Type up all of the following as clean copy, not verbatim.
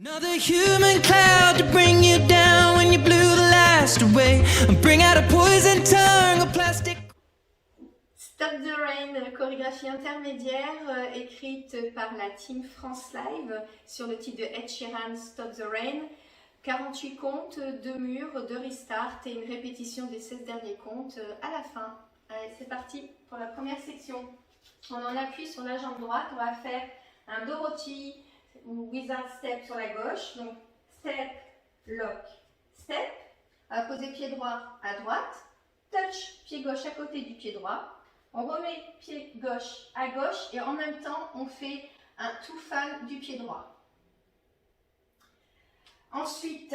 Another human cloud to bring you down when you blew the last away and bring out a poison tongue of plastic. Stop the Rain, chorégraphie intermédiaire écrite par la team France Live sur le titre de Ed Sheeran, Stop the Rain. 48 comptes, 2 murs, 2 restarts et une répétition des 16 derniers comptes à la fin. Allez, c'est parti pour la première section. On en appuie sur la jambe droite, on va faire un Dorothy ou Wizard Step sur la gauche. Donc step, lock, step. On va poser pied droit à droite, touch, pied gauche à côté du pied droit. On remet pied gauche à gauche et en même temps on fait un two fan du pied droit. Ensuite,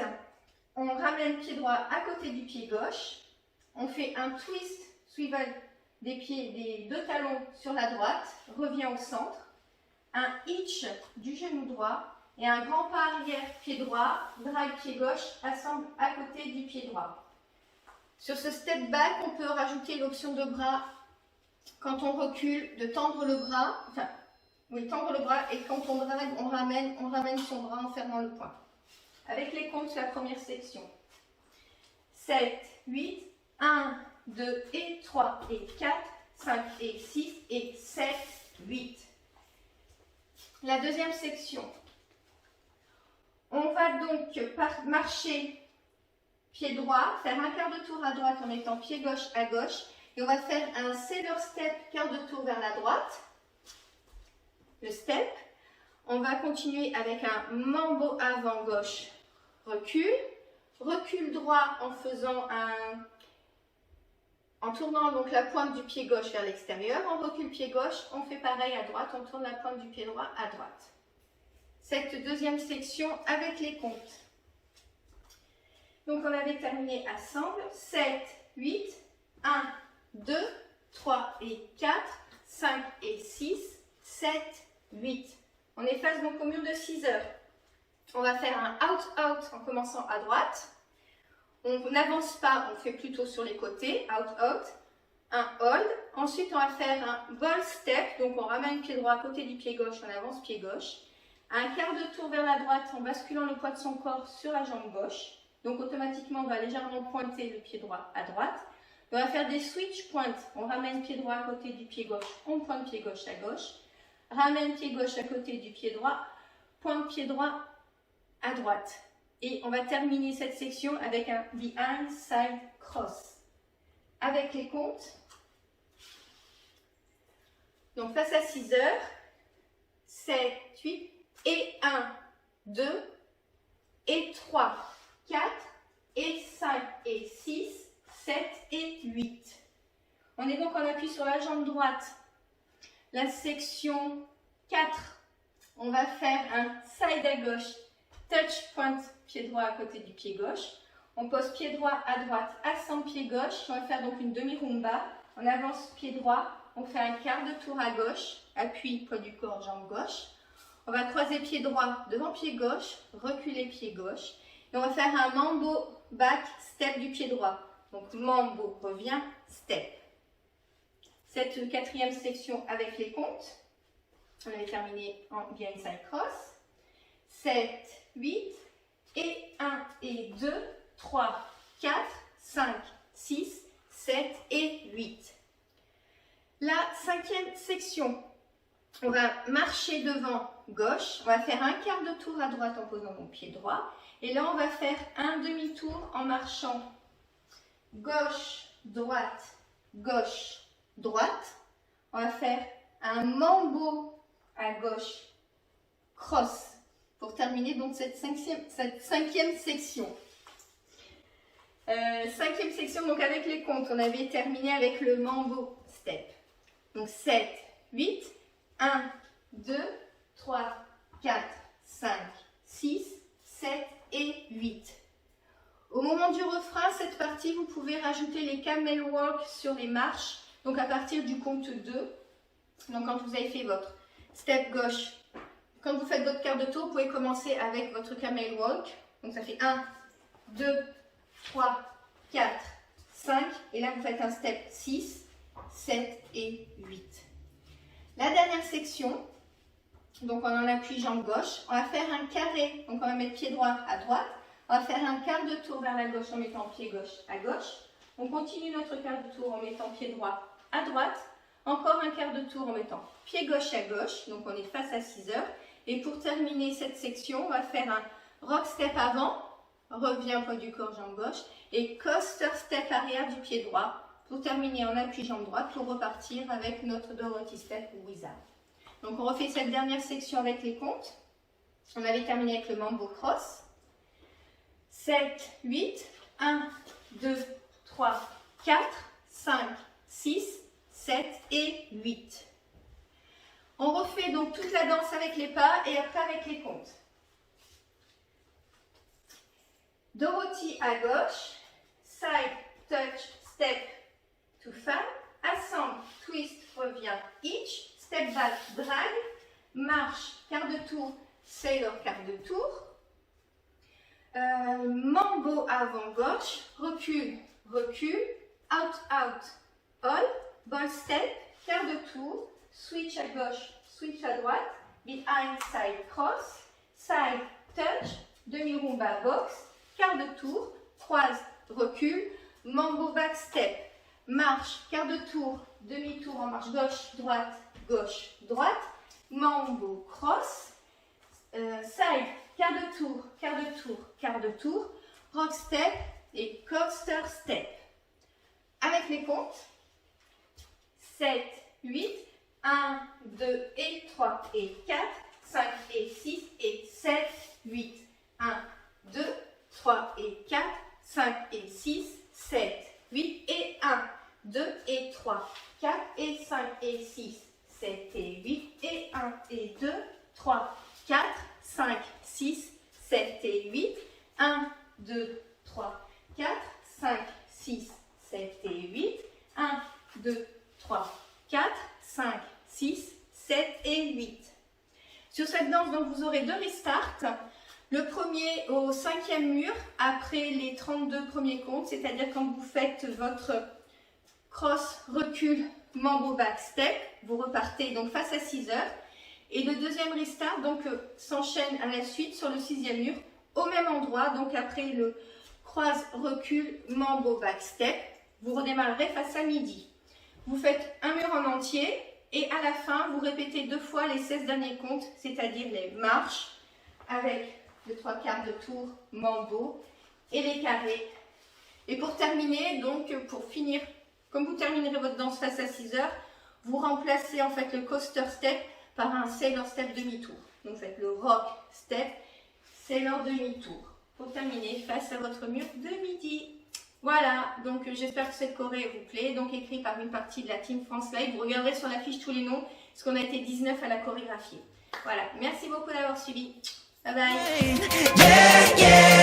on ramène pied droit à côté du pied gauche. On fait un twist swivel des pieds, des deux talons sur la droite, revient au centre. Un hitch du genou droit et un grand pas arrière pied droit, drag pied gauche, assemble à côté du pied droit. Sur ce step back, on peut rajouter l'option de bras quand on recule, de tendre le bras, tendre le bras et quand on drague, on ramène son bras en fermant le poing. Avec les comptes sur la première section. 7, 8, 1, 2 et 3 et 4, 5 et 6 et 7, 8. La deuxième section. On va donc marcher pied droit, faire un quart de tour à droite en mettant pied gauche à gauche et on va faire un sailor step, quart de tour vers la droite. Le step. On va continuer avec un mambo avant gauche. Recul, recul droit en tournant donc la pointe du pied gauche vers l'extérieur. On recule pied gauche, on fait pareil à droite, on tourne la pointe du pied droit à droite. Cette deuxième section avec les comptes. Donc on avait terminé ensemble. 7, 8, 1, 2, 3 et 4, 5 et 6, 7, 8. On efface donc au mur de 6 heures. On va faire un out-out en commençant à droite. On n'avance pas, on fait plutôt sur les côtés. Out-out. Un hold. Ensuite, on va faire un ball step. Donc, on ramène pied droit à côté du pied gauche. On avance pied gauche. Un quart de tour vers la droite en basculant le poids de son corps sur la jambe gauche. Donc, automatiquement, on va légèrement pointer le pied droit à droite. On va faire des switch points. On ramène pied droit à côté du pied gauche. On pointe pied gauche à gauche. Ramène pied gauche à côté du pied droit. Pointe pied droit à droite. Et on va terminer cette section avec un behind side cross. Avec les comptes. Donc face à 6 heures. 7, 8 et 1, 2 et 3, 4 et 5 et 6, 7 et 8. On est donc en appui sur la jambe droite. La section 4. On va faire un side à gauche. Touch point, pied droit à côté du pied gauche. On pose pied droit à droite, ascend pied gauche. On va faire donc une demi-rumba. On avance pied droit. On fait un quart de tour à gauche. Appui, poids du corps, jambe gauche. On va croiser pied droit devant pied gauche. Reculer pied gauche. Et on va faire un mambo back step du pied droit. Donc mambo, revient, step. Cette quatrième section avec les comptes. On avait terminé en behind side cross. 7, 8, et 1, et 2, 3, 4, 5, 6, 7 et 8. La cinquième section, on va marcher devant gauche, on va faire un quart de tour à droite en posant mon pied droit, et là on va faire un demi-tour en marchant gauche, droite, gauche, droite. On va faire un mambo à gauche, cross. Pour terminer donc cette cinquième section. Cinquième section, donc avec les comptes, on avait terminé avec le mambo step. Donc 7, 8, 1, 2, 3, 4, 5, 6, 7 et 8. Au moment du refrain, cette partie, vous pouvez rajouter les camel walk sur les marches. Donc à partir du compte 2, donc quand vous avez fait votre step gauche, quand vous faites votre quart de tour, vous pouvez commencer avec votre camel walk. Donc ça fait 1, 2, 3, 4, 5. Et là, vous faites un step 6, 7 et 8. La dernière section, Donc on en appuie jambe gauche. On va faire un carré. Donc on va mettre pied droit à droite. On va faire un quart de tour vers la gauche en mettant pied gauche à gauche. On continue notre quart de tour en mettant pied droit à droite. Encore un quart de tour en mettant pied gauche à gauche. Donc on est face à 6 heures. Et pour terminer cette section, on va faire un rock step avant. Revient poids du corps, jambe gauche. Et coaster step arrière du pied droit. Pour terminer, on appuie jambe droite pour repartir avec notre Dorothy step ou wizard. Donc on refait cette dernière section avec les comptes. On avait terminé avec le mambo cross. 7, 8, 1, 2, 3, 4, 5, 6, 7 et 8. On refait donc toute la danse avec les pas et après avec les comptes. Dorothy à gauche, side, touch, step, to fan, assemble, twist, revient, hitch, step back, drag, marche, quart de tour, sailor, quart de tour, mambo avant gauche, recule, recule, out, out, all, ball step, quart de tour, switch à gauche, switch à droite, behind, side, cross, side, touch, demi-rumba, box, quart de tour, croise, recule, mambo back step, marche, quart de tour, demi-tour en marche gauche, droite, mambo cross, side, quart de tour, quart de tour, quart de tour, rock step et coaster step. Avec les comptes, 7, 8, 1, 2 et 3 et 4, 5 et 6 et 7, 8, 1, 2, 3 et 4, 5 et 6, 7, 8 et 1, 2 et 3, 4 et 5 et 6, 7 et 8 et 1 et 2, 3, 4, 5, 6, 7 et 8, 1, 2, 3, 4, 5, 6, 7 et 8, 1, 2, 3, 4, 5, 6, 7 et 8. Sur cette danse, donc, vous aurez 2 restarts. Le premier au 5e mur, après les 32 premiers comptes, c'est-à-dire quand vous faites votre cross, recul, mambo back step, vous repartez donc face à 6 heures. Et le deuxième restart donc s'enchaîne à la suite sur le 6e mur, au même endroit, donc après le croise, recul, mambo back step, vous redémarrerez face à midi. Vous faites un mur en entier et à la fin, vous répétez 2 fois les 16 derniers comptes, c'est-à-dire les marches avec le 3/4 de tour, mambo et les carrés. Et pour terminer, donc pour finir, comme vous terminerez votre danse face à 6 heures, vous remplacez en fait le coaster step par un sailor step demi-tour. Donc vous faites le rock step, sailor demi-tour. Pour terminer face à votre mur de midi. Voilà, donc j'espère que cette choré vous plaît. Donc écrit par une partie de la Team France Live. Vous regarderez sur la fiche tous les noms, parce qu'on a été 19 à la chorégraphie. Voilà, merci beaucoup d'avoir suivi. Bye bye. Yeah, yeah.